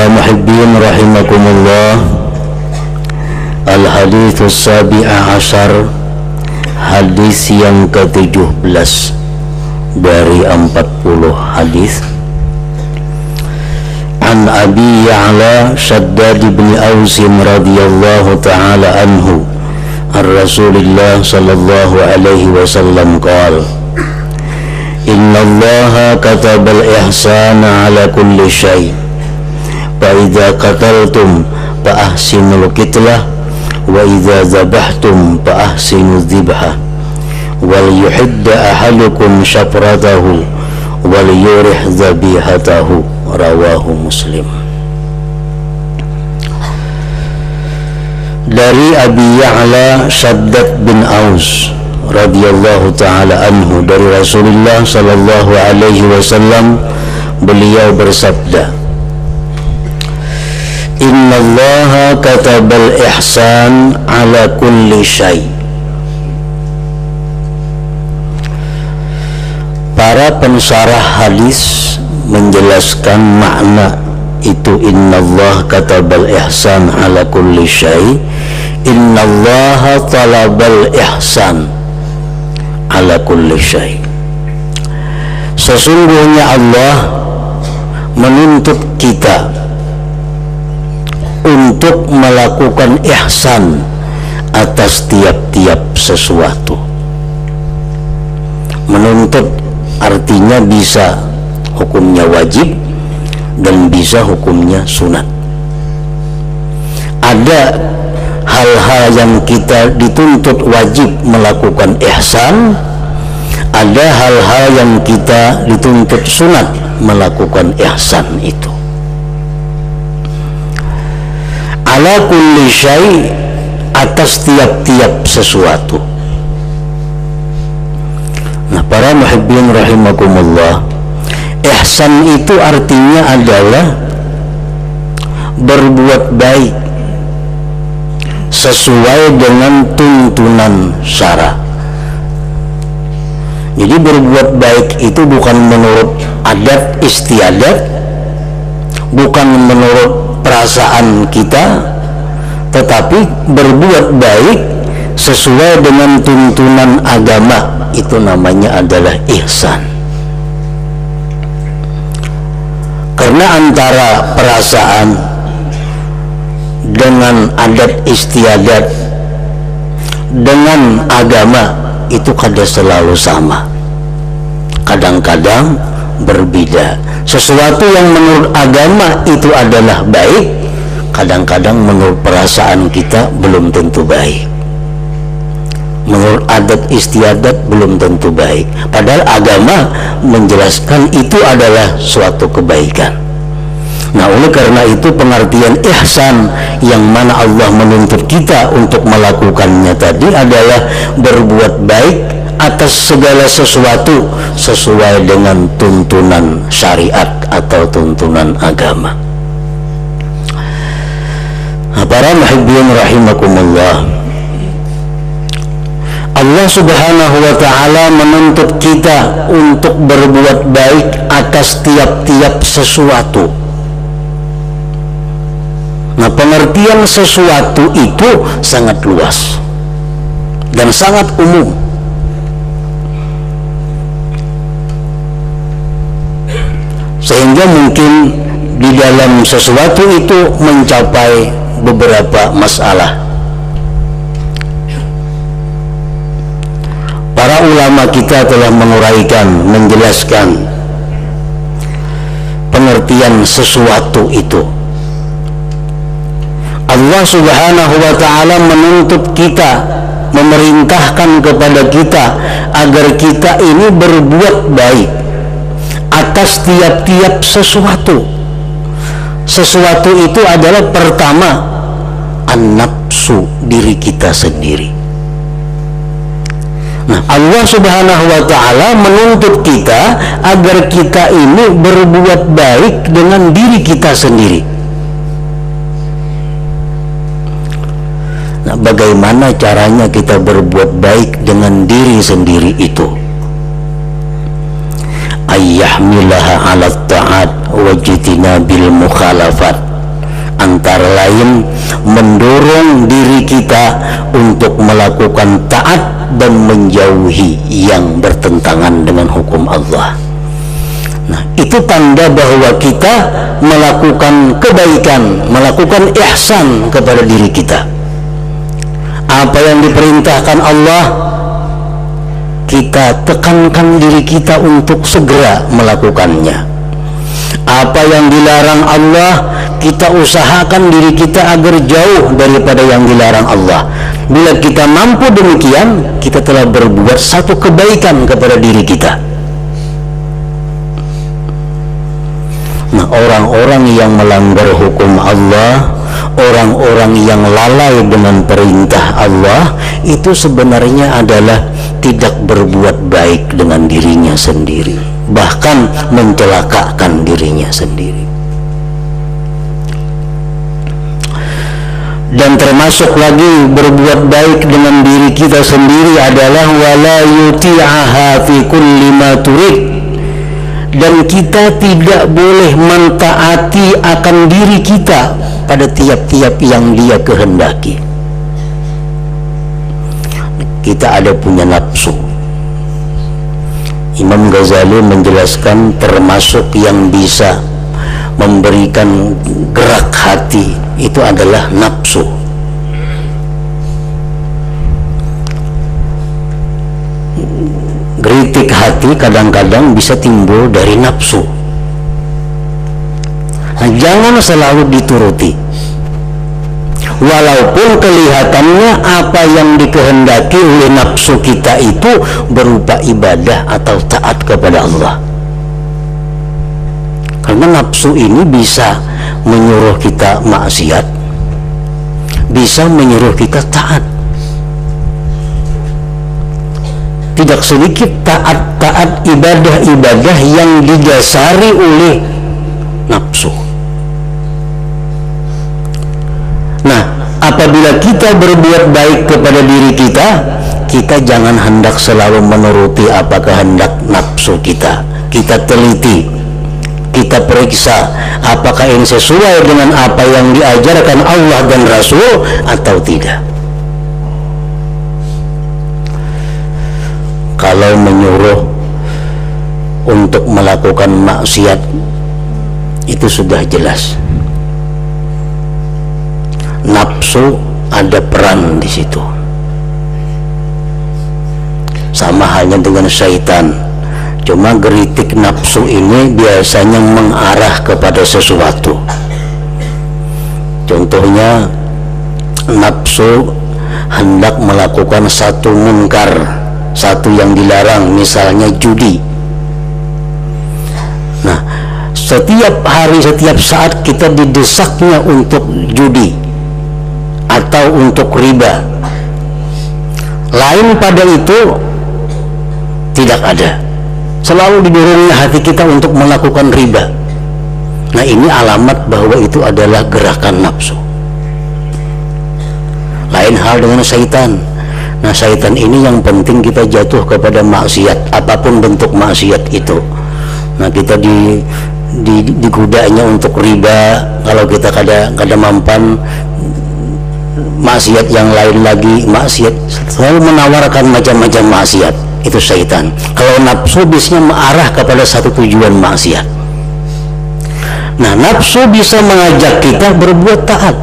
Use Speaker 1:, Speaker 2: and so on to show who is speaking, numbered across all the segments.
Speaker 1: Para muhibbin rahimakumullah, Al-Hadithus Sabi'a Asyar, hadis yang ke-17 dari 40 hadis. An Abi Ya'la Shaddad bin Aus radhiyallahu ta'ala anhu an Rasulillah sallallahu alaihi wasallam qala: Inna Allaha katabal ihsana ala kulli syai' fa idza qataltum fa ahsinul qitlah wa idza zabahtum fa ahsinuz zibha wal yuhidda ahadukum syafratahu wal yurih zabihatahu. Rawahu Muslim. Dari Abi Ya'la Shaddad bin Aus radhiyallahu ta'ala anhu, dari Rasulullah sallallahu alaihi wasallam, beliau bersabda: Inna Allaha katabal ihsan ala kulli syai'. Para pensyarah hadis menjelaskan makna itu Inna Allah katabal ihsan ala kulli syai'. Inna Allah talabal ihsan ala kulli syai'. Sesungguhnya Allah menuntut kita untuk melakukan ihsan atas tiap-tiap sesuatu. Menuntut artinya bisa hukumnya wajib dan bisa hukumnya sunat. Ada hal-hal yang kita dituntut wajib melakukan ihsan, ada hal-hal yang kita dituntut sunat melakukan ihsan itu. Ala kulli syai', atas tiap-tiap sesuatu. Nah, para muhibbin rahimakumullah, ihsan itu artinya adalah berbuat baik sesuai dengan tuntunan syara. Jadi berbuat baik itu bukan menurut adat istiadat, bukan menurut perasaan kita, tetapi berbuat baik sesuai dengan tuntunan agama. Itu namanya adalah ihsan. Karena antara perasaan dengan adat istiadat dengan agama itu kada selalu sama, kadang-kadang berbeda. Sesuatu yang menurut agama itu adalah baik, kadang-kadang menurut perasaan kita belum tentu baik, menurut adat istiadat belum tentu baik, padahal agama menjelaskan itu adalah suatu kebaikan. Nah, oleh karena itu pengertian ihsan yang mana Allah menuntut kita untuk melakukannya tadi adalah berbuat baik atas segala sesuatu sesuai dengan tuntunan syariat atau tuntunan agama. Nah, para muhibbin rahimakumullah, Allah subhanahu wa ta'ala menuntut kita untuk berbuat baik atas tiap-tiap sesuatu. Nah, pengertian sesuatu itu sangat luas dan sangat umum. Sehingga mungkin di dalam sesuatu itu mencapai beberapa masalah. Para ulama kita telah menguraikan, menjelaskan pengertian sesuatu itu. Allah subhanahu wa ta'ala menuntut kita, memerintahkan kepada kita agar kita ini berbuat baik atas tiap-tiap sesuatu. Sesuatu itu adalah pertama an-nafsu, diri kita sendiri. Nah, Allah subhanahu wa ta'ala menuntut kita agar kita ini berbuat baik dengan diri kita sendiri. Nah, bagaimana caranya kita berbuat baik dengan diri sendiri itu? Ayyahmilaha ala ta'at wajtinabil mukhalafat. antara lain mendorong diri kita untuk melakukan taat dan menjauhi yang bertentangan dengan hukum Allah. Nah, itu tanda bahwa kita melakukan kebaikan, melakukan ihsan kepada diri kita. Apa yang diperintahkan Allah, kita tekankan diri kita untuk segera melakukannya. Apa yang dilarang Allah, kita usahakan diri kita agar jauh daripada yang dilarang Allah. Bila kita mampu demikian, kita telah berbuat satu kebaikan kepada diri kita. Nah, orang-orang yang melanggar hukum Allah, orang-orang yang lalai dengan perintah Allah, itu sebenarnya adalah tidak berbuat baik dengan dirinya sendiri, bahkan mencelakakan dirinya sendiri. Dan termasuk lagi berbuat baik dengan diri kita sendiri adalah wala yuti'aha fi kulli ma turid, dan kita tidak boleh mentaati akan diri kita pada tiap-tiap yang dia kehendaki. Kita ada punya nafsu. Imam Ghazali menjelaskan termasuk yang bisa memberikan gerak hati itu adalah nafsu. Geritik hati kadang-kadang bisa timbul dari nafsu. Nah, jangan selalu dituruti, walaupun kelihatannya apa yang dikehendaki oleh nafsu kita itu berupa ibadah atau taat kepada Allah. Karena nafsu ini bisa menyuruh kita maksiat, bisa menyuruh kita taat. Tidak sedikit taat-taat ibadah-ibadah yang didasari oleh nafsu. Nah, apabila kita berbuat baik kepada diri kita, kita jangan hendak selalu menuruti apa kehendak nafsu kita. Kita teliti, kita periksa apakah ini sesuai dengan apa yang diajarkan Allah dan Rasul atau tidak. Kalau menyuruh untuk melakukan maksiat, itu sudah jelas. Nafsu ada peran di situ. Sama halnya dengan syaitan. Cuma geritik nafsu ini biasanya mengarah kepada sesuatu. Contohnya, nafsu hendak melakukan satu munkar, satu yang dilarang, misalnya judi. Nah, setiap hari, setiap saat kita didesaknya untuk judi atau untuk riba. Lain pada itu tidak ada. Selalu didorongnya hati kita untuk melakukan riba. Nah, ini alamat bahwa itu adalah gerakan nafsu. Lain hal dengan syaitan. Nah, syaitan ini yang penting kita jatuh kepada maksiat, apapun bentuk maksiat itu. Nah, kita digudanya untuk riba, kalau kita kada mampan maksiat yang lain lagi, maksiat selalu menawarkan macam-macam maksiat, itu syaitan. Kalau nafsu biasanya mengarah kepada satu tujuan maksiat. Nah, nafsu bisa mengajak kita berbuat taat.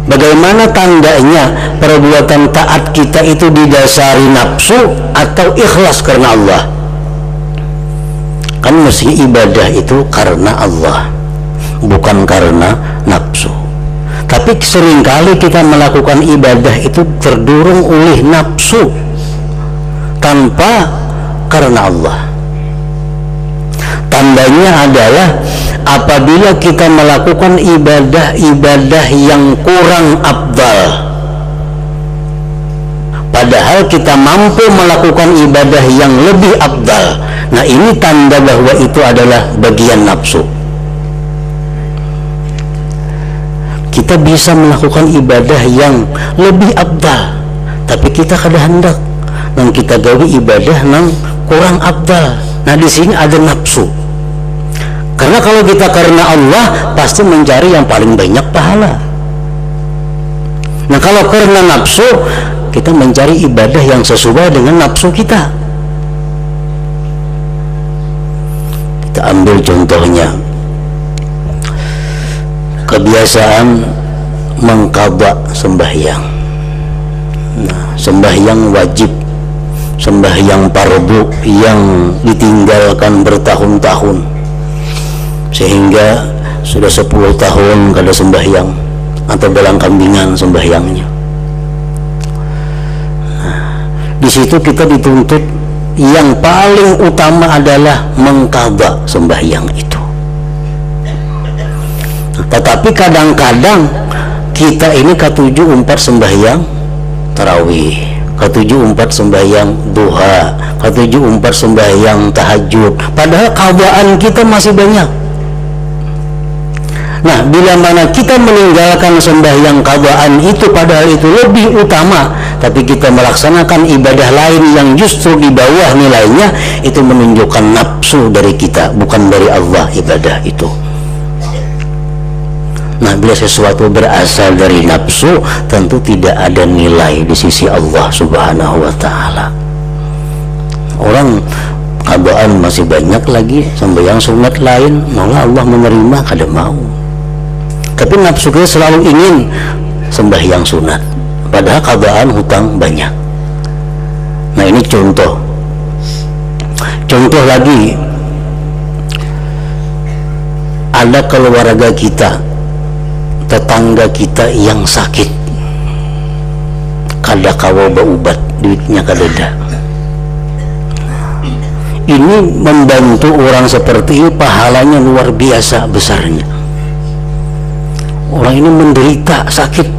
Speaker 1: Bagaimana tandanya perbuatan taat kita itu didasari nafsu atau ikhlas karena Allah? Kan mesti ibadah itu karena Allah, bukan karena nafsu. Tapi seringkali kita melakukan ibadah itu terdorong oleh nafsu tanpa karena Allah. Tandanya adalah apabila kita melakukan ibadah-ibadah yang kurang afdal, padahal kita mampu melakukan ibadah yang lebih afdal. Nah, ini tanda bahwa itu adalah bagian nafsu. Kita bisa melakukan ibadah yang lebih afdal, tapi kita kada hendak dan kita gawe ibadah yang kurang afdal. Nah, di sini ada nafsu. Karena Karena kalau kita karena Allah, pasti mencari yang paling banyak pahala. Nah, kalau karena nafsu, kita mencari ibadah yang sesuai dengan nafsu kita. Kita ambil contohnya, kebiasaan mengqadha sembahyang. Nah, sembahyang wajib, sembahyang fardu yang ditinggalkan bertahun-tahun, sehingga sudah 10 tahun kada sembahyang atau belang kambingan sembahyangnya. Nah, di situ kita dituntut yang paling utama adalah mengqadha sembahyang itu. Tetapi kadang-kadang kita ini ketujuh umpat sembahyang tarawih, ketujuh umpat sembahyang duha, ketujuh umpat sembahyang tahajud, padahal qadhaan kita masih banyak. Nah, bila mana kita meninggalkan sembahyang qadhaan itu, padahal itu lebih utama, tapi kita melaksanakan ibadah lain yang justru di bawah nilainya, itu menunjukkan nafsu dari kita, bukan dari Allah ibadah itu. Nah, bila sesuatu berasal dari nafsu, tentu tidak ada nilai di sisi Allah Subhanahu wa ta'ala. Orang qadhaan masih banyak lagi, sembahyang sunat lain, malah Allah menerima, kada mau. Tapi nafsu kita selalu ingin sembahyang sunat, padahal qadhaan hutang banyak. Nah, ini contoh lagi, ada keluarga kita, tetangga kita yang sakit, kada kawa berobat, duitnya kada ada. Ini membantu orang seperti ini pahalanya luar biasa besarnya. Orang ini menderita sakit,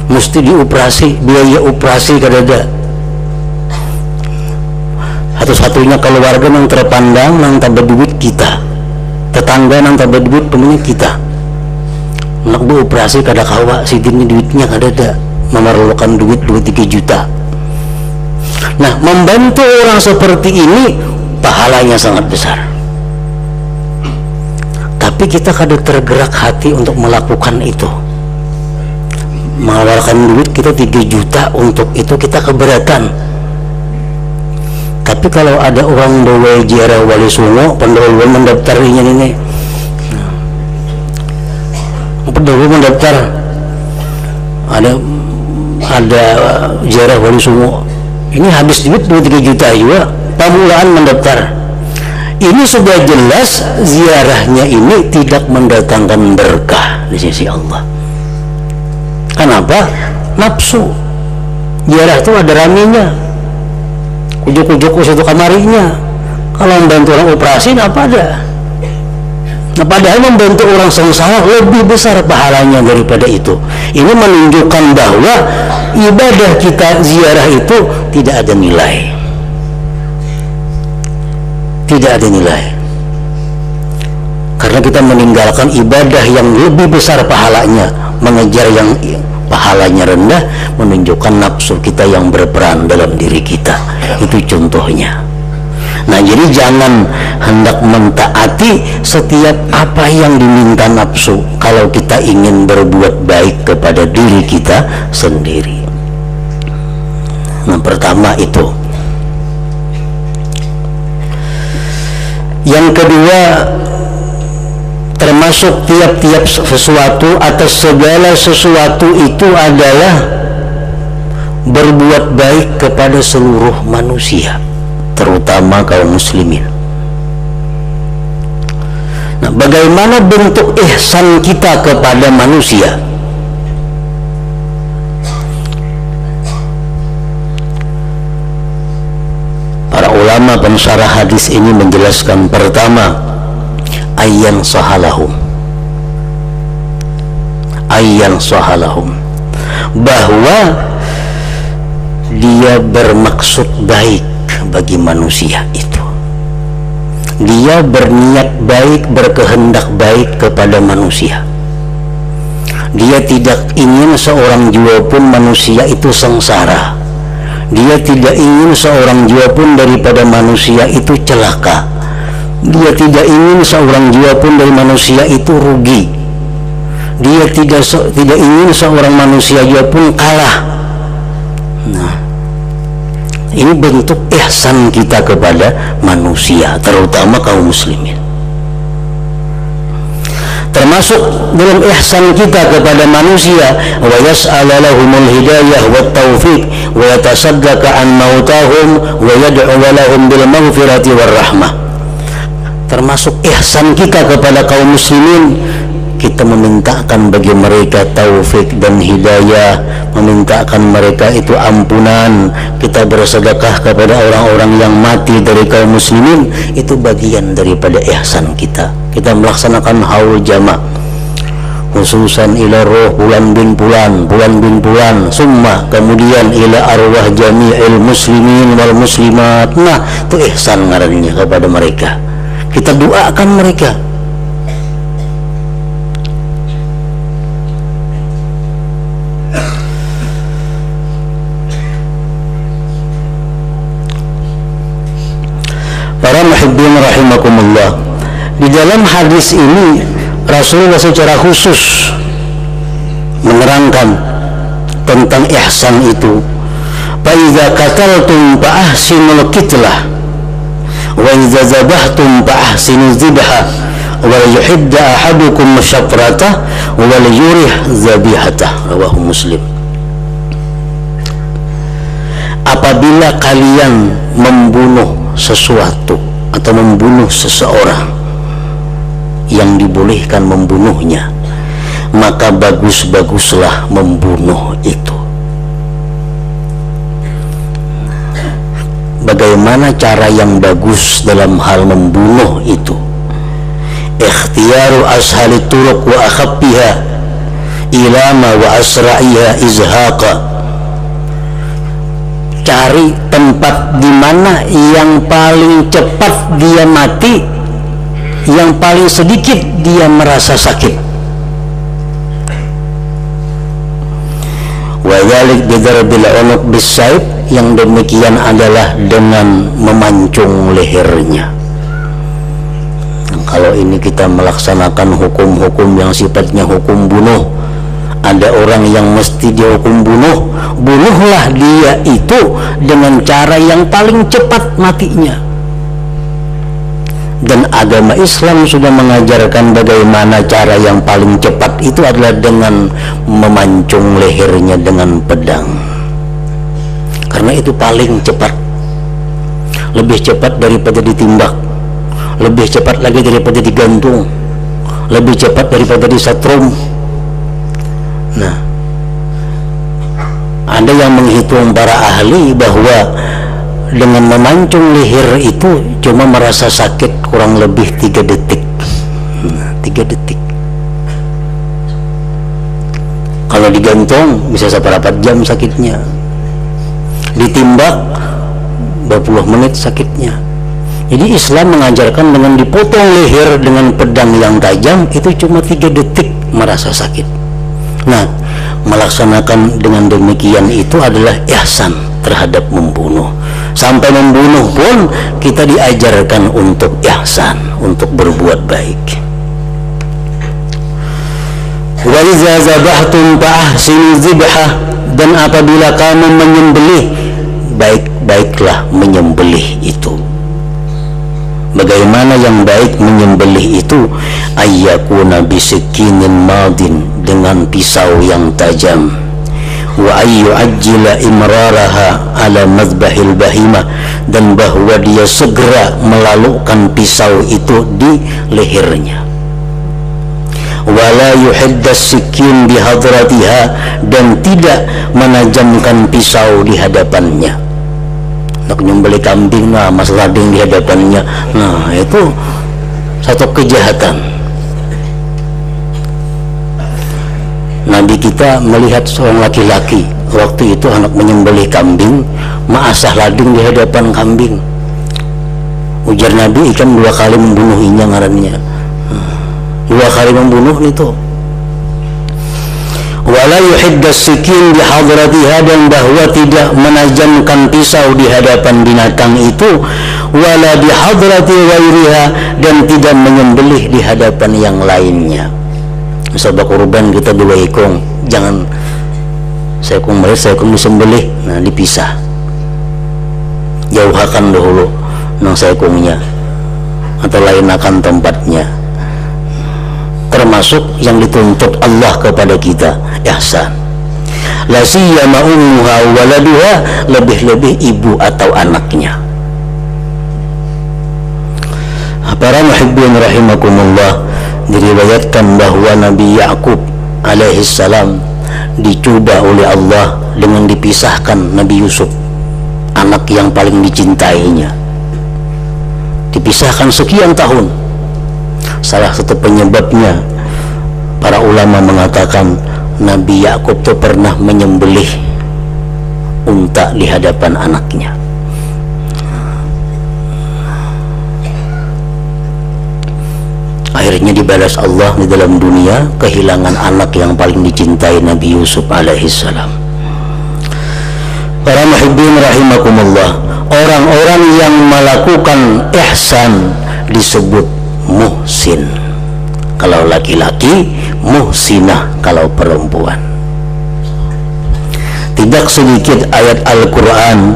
Speaker 1: mesti dioperasi, biaya operasi kada ada. Satu-satunya keluarga yang terpandang yang tambah duit kita, tetangga yang tambah duit temennya kita. Nak operasi kada kawa, sidinnya duitnya kada ada, memerlukan duit 2-3 juta. Nah, membantu orang seperti ini pahalanya sangat besar. Tapi kita kada tergerak hati untuk melakukan itu. Mengeluarkan duit kita 3 juta untuk itu kita keberatan. Tapi kalau ada orang bawa ziarah Wali Songo, pendahuluan mendaftarnya ini, pendahulu mendaftar, ada ziarah Wali Songo, ini habis duit 2-3 juta juga, pamulaan mendaftar. Ini sudah jelas ziarahnya ini tidak mendatangkan berkah di sisi Allah. Kenapa? Nafsu. Ziarah itu ada raminya, ujuk-ujuk ke situ kamarinya. Kalau membantu orang operasi apa ada? Nah, padahal membantu orang sengsara lebih besar pahalanya daripada itu. Ini menunjukkan bahwa ibadah kita ziarah itu tidak ada nilai. Tidak ada nilai. Karena kita meninggalkan ibadah yang lebih besar pahalanya, mengejar yang pahalanya rendah, menunjukkan nafsu kita yang berperan dalam diri kita. Itu contohnya. Nah, jadi jangan hendak mentaati setiap apa yang diminta nafsu kalau kita ingin berbuat baik kepada diri kita sendiri. Nah, pertama itu. Yang kedua, termasuk tiap-tiap sesuatu atas segala sesuatu itu adalah berbuat baik kepada seluruh manusia, terutama kaum muslimin. Nah, bagaimana bentuk ihsan kita kepada manusia? Para ulama pensyarah hadis ini menjelaskan, pertama, ayyan sahalahum, bahwa dia bermaksud baik bagi manusia itu. Dia berniat baik, berkehendak baik kepada manusia. Dia tidak ingin seorang jua pun manusia itu sengsara. Dia tidak ingin seorang jua pun daripada manusia itu celaka. Dia tidak ingin seorang jiwa pun dari manusia itu rugi. Dia tidak ingin seorang manusia jiwa pun kalah. Nah, ini bentuk ihsan kita kepada manusia, terutama kaum muslimin. Termasuk dalam ihsan kita kepada manusia, wa yas'ala lahumul hidayah wat taufiq wa yatasaddaqa an mautahum wa yad'u lahum bil maghfirati war rahmah. Termasuk ihsan kita kepada kaum muslimin, kita memintakan bagi mereka taufik dan hidayah, memintakan mereka itu ampunan, kita bersedekah kepada orang-orang yang mati dari kaum muslimin. Itu bagian daripada ihsan kita. Kita melaksanakan haul jama' khususan ila roh bulan bin bulan, summa kemudian ila arwah jami'il muslimin wal muslimat. Nah, itu ihsan ngarannya kepada mereka. Kita doakan mereka. Para muhibbin rahimakumullah, di dalam hadis ini Rasulullah secara khusus menerangkan tentang ihsan itu. Fa iza qataltum fa ahsinul qitlah wa iza zabahtum fa ahsinuz zibha wa yuhidda ahadukum syafratah wa yurih zabihatah. Rawahu Muslim. Apabila kalian membunuh sesuatu atau membunuh seseorang yang dibolehkan membunuhnya, maka bagus-baguslah membunuh itu. Bagaimana cara yang bagus dalam hal membunuh itu? Ikhtiyaru ashali turuq wa akhaffiha ilama wa asra'iha izhaqa. Cari tempat di mana yang paling cepat dia mati, yang paling sedikit dia merasa sakit. Wa dzalik bidarbil unuq bis-saif, yang demikian adalah dengan memancung lehernya. Kalau ini kita melaksanakan hukum-hukum yang sifatnya hukum bunuh, ada orang yang mesti dihukum bunuh, bunuhlah dia itu dengan cara yang paling cepat matinya. Dan agama Islam sudah mengajarkan bagaimana cara yang paling cepat itu adalah dengan memancung lehernya dengan pedang. Karena itu paling cepat, lebih cepat daripada ditimbak, lebih cepat lagi daripada digantung, lebih cepat daripada disetrum. Nah, ada yang menghitung para ahli bahwa dengan memancung leher itu cuma merasa sakit kurang lebih 3 detik. Nah, 3 detik. Kalau digantung bisa seperempat jam sakitnya, ditimbak berpuluh menit sakitnya. Jadi Islam mengajarkan dengan dipotong leher dengan pedang yang tajam itu cuma 3 detik merasa sakit. Nah, melaksanakan dengan demikian itu adalah ihsan terhadap membunuh. Sampai membunuh pun kita diajarkan untuk ihsan, untuk berbuat baik. Wa iza zabahtum fa ahsinu zibha, dan apabila kamu menyembelih, baik-baiklah menyembelih itu. Bagaimana yang baik menyembelih itu? Ayyakuna bisikinin madin, dengan pisau yang tajam. Wa ayyu'ajjila imraraha ala madbahil bahimah, dan bahwa dia segera melalukan pisau itu di lehernya. Wala yuhiddas sikin bihadratiha, dan tidak menajamkan pisau di hadapannya. Nak nyembelih kambing, nah mas lading di hadapannya, nah itu satu kejahatan. Nabi kita melihat seorang laki-laki waktu itu anak menyembelih kambing, maasah lading di hadapan kambing. Ujar Nabi, ikan 2 kali membunuhinya ngarannya, 2 kali membunuh itu. wala yuhiddas sikin di hadratiha, dan bahwa tidak menajamkan pisau di hadapan binatang itu, wala di hadrati ghairiha, dan tidak menyembelih di hadapan yang lainnya. Misal kurban kita dua ikung, jangan saya ikung meres, saya ikung disembelih, nah dipisah, jauhakan dahulu nang saya ikungnya atau lainakan tempatnya. Termasuk yang dituntut Allah kepada kita, ihsan. La siyama ummuha waladuha, lebih-lebih ibu atau anaknya. Para muhibbin rahimakumullah, diriwayatkan bahwa Nabi Yakub alaihi salam dicoba oleh Allah dengan dipisahkan Nabi Yusuf, anak yang paling dicintainya, dipisahkan sekian tahun. Salah satu penyebabnya, para ulama mengatakan Nabi Yakub itu pernah menyembelih unta di hadapan anaknya. Akhirnya dibalas Allah di dalam dunia kehilangan anak yang paling dicintai, Nabi Yusuf alaihissalam. Para muhibbin rahimakumullah, orang-orang yang melakukan ihsan disebut muhsin kalau laki-laki, muhsinah kalau perempuan. Tidak sedikit ayat Al-Quran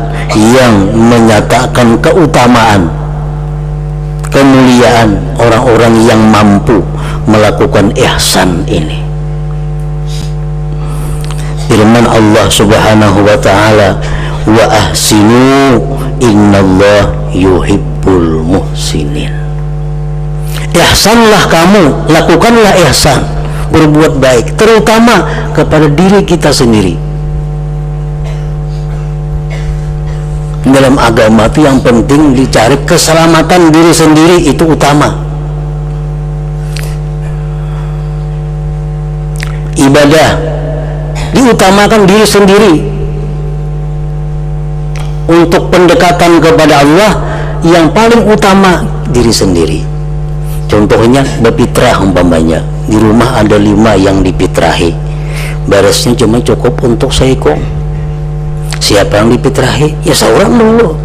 Speaker 1: yang menyatakan keutamaan, kemuliaan orang-orang yang mampu melakukan ihsan ini. Firman Allah subhanahu wa ta'ala, wa ahsinu innallah yuhibbul muhsinin. Ihsanlah kamu, lakukanlah ihsan, berbuat baik, terutama kepada diri kita sendiri. Dalam agama itu yang penting dicari keselamatan diri sendiri, itu utama. Ibadah diutamakan diri sendiri. Untuk pendekatan kepada Allah yang paling utama diri sendiri. Contohnya berfitrah, umpamanya di rumah ada 5 yang dipitrahi, beresnya cuma cukup untuk seekor. Siapa yang dipitrahi? Ya seorang dulu.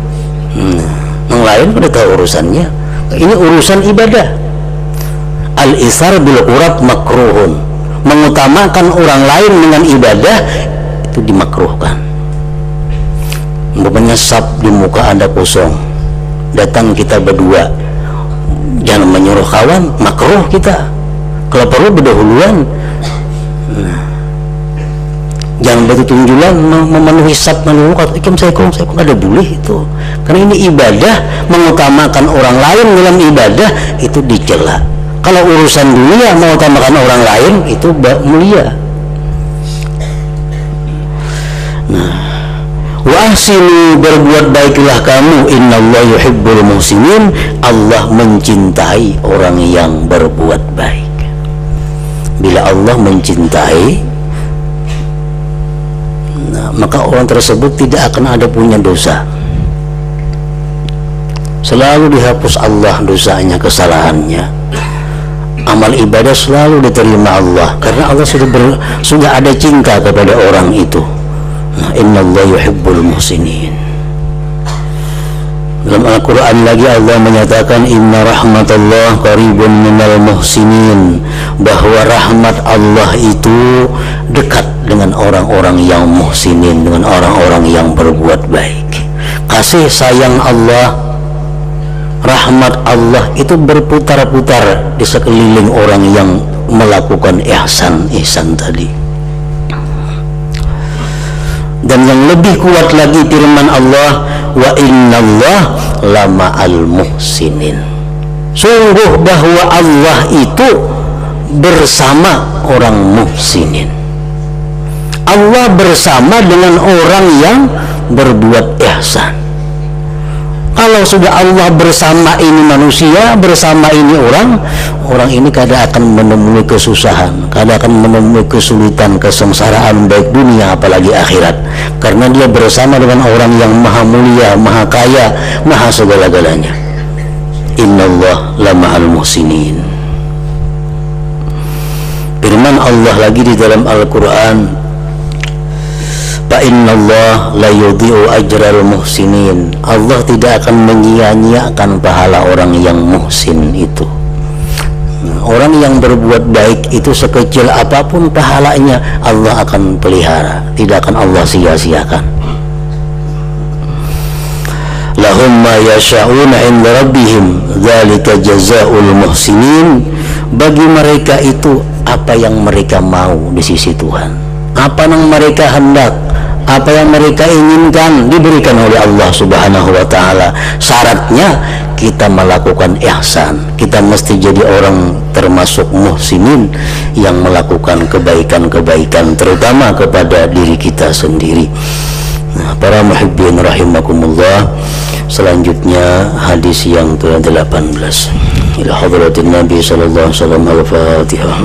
Speaker 1: Yang lain udah tahu urusannya. Ini urusan ibadah. Al-isar bil urab makruhun, mengutamakan orang lain dengan ibadah itu dimakruhkan. Umpamanya sab di muka ada kosong, datang kita berdua, jangan menyuruh kawan, makruh kita. Kalau perlu berdahuluan, jangan bertunjulan memenuhi sab, menuruh ikum saya ada boleh itu. Karena ini ibadah, mengutamakan orang lain dalam ibadah itu dicela. Kalau urusan dunia mengutamakan orang lain itu mulia. Nah, wa ahsinu, berbuat baiklah kamu, innallaha yuhibbul muhsinin, Allah mencintai orang yang berbuat baik. Bila Allah mencintai, nah, maka orang tersebut tidak akan ada punya dosa. Selalu dihapus Allah dosanya, kesalahannya. Amal ibadah selalu diterima Allah, karena Allah sudah ada cinta kepada orang itu. Nah, innallaha yuhibbul muhsinin. Dalam Al-Quran lagi Allah menyatakan inna rahmatullah qaribun minal muhsinin, bahwa rahmat Allah itu dekat dengan orang-orang yang muhsinin, dengan orang-orang yang berbuat baik. Kasih sayang Allah, rahmat Allah itu berputar-putar di sekeliling orang yang melakukan ihsan tadi. Dan yang lebih kuat lagi firman Allah, wa innallah lama'al muhsinin, sungguh bahwa Allah itu bersama orang muhsinin. Allah bersama dengan orang yang berbuat ihsan. Kalau sudah Allah bersama ini manusia, bersama ini orang ini kadang akan menemui kesusahan, kadang akan menemui kesulitan, kesengsaraan, baik dunia apalagi akhirat, karena dia bersama dengan orang yang maha mulia, maha kaya, maha segala-galanya. Innallah lama'al muhsinin. Firman Allah lagi di dalam Al-Quran, fa innallaha la yudhi'u ajral muhsinin. Allah tidak akan menyia-nyiakan pahala orang yang muhsin itu. Orang yang berbuat baik itu sekecil apapun pahalanya Allah akan pelihara, tidak akan Allah sia-siakan. Lahum ma yasha'una 'inda rabbihim dzalika jazaa'ul muhsinin. Bagi mereka itu apa yang mereka mau di sisi Tuhan, apa yang mereka hendak, apa yang mereka inginkan diberikan oleh Allah Subhanahu wa ta'ala. Syaratnya kita melakukan ihsan, kita mesti jadi orang termasuk muhsinin yang melakukan kebaikan-kebaikan terutama kepada diri kita sendiri. Nah, para muhibbin rahimakumullah, selanjutnya hadis yang ke-18 ila hadratin Nabi sallallahu alaihi wasallam. Al-Fatihah.